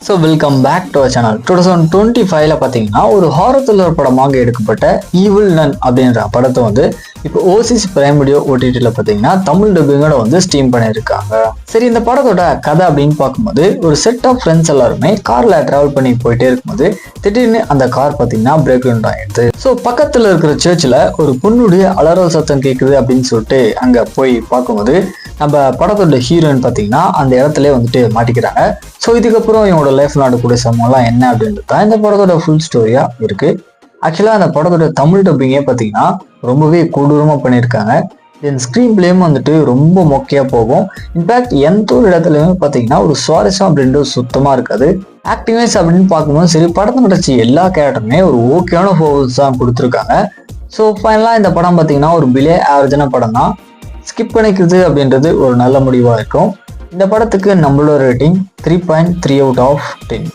So welcome back to our channel. 2025 பார்த்தீங்கன்னா ஒரு horror thriller படமாக எடுக்கப்பட்ட ஈவில் நன் அப்படின்ற படத்தை வந்து இப்போ ஓசிஸ் பிரைம் வீடியோ ஓடிடியில் பார்த்தீங்கன்னா தமிழ் டப்பிங்கோட வந்து ஸ்ட்ரீம் பண்ணியிருக்காங்க. சரி, இந்த படத்தோட கதை அப்படின்னு பார்க்கும்போது ஒரு செட் ஆஃப் ஃப்ரெண்ட்ஸ் எல்லாருமே காரில் ட்ராவல் பண்ணி போயிட்டே இருக்கும்போது திடீர்னு அந்த கார் பார்த்தீங்கன்னா பிரேக் டவுன் ஆகிடுது. ஸோ பக்கத்தில் இருக்கிற சர்ச்சில் ஒரு பொண்ணுடைய அலறல் சத்தம் கேட்குது அப்படின்னு சொல்லிட்டு அங்கே போய் பார்க்கும்போது நம்ம படத்தோட ஹீரோயின் பார்த்தீங்கன்னா அந்த இடத்துல வந்துட்டு மாட்டிக்கிறாங்க. ஸோ இதுக்கப்புறம் இவங்களோட லைஃப் நடக்கக்கூடிய சம்பவம்லாம் என்ன அப்படின்றது தான் இந்த படத்தோட ஃபுல் ஸ்டோரியா இருக்கு. ஆக்சுவலாக அந்த படத்தோட தமிழ் டப்பிங்கே பார்த்தீங்கன்னா ரொம்பவே கொடூரமாக பண்ணியிருக்காங்க. தென் ஸ்க்ரீன் பிளேயும் வந்துட்டு ரொம்ப மொக்கையாக போகும். இன்ஃபேக்ட் எந்த ஒரு இடத்துலையுமே பார்த்தீங்கன்னா ஒரு சுவாரஸ்யம் அப்படின்றது சுத்தமாக இருக்காது. ஆக்டிங் வைஸ் அப்படின்னு பார்க்கும்போது சரி, படத்தை நடிச்ச எல்லா கேரக்டருமே ஒரு ஓகேயான பர்ஃபார்மன்ஸ் தான் கொடுத்துருக்காங்க. ஸோ ஃபைனலாக இந்த படம் பார்த்தீங்கன்னா ஒரு பிலே ஆவரேஜான படம் தான். ஸ்கிப் பண்ணிக்கிறது அப்படின்றது ஒரு நல்ல முடிவாக இருக்கும். இந்த படத்துக்கு நம்மளோட ரேட்டிங் 3.3 out of 10.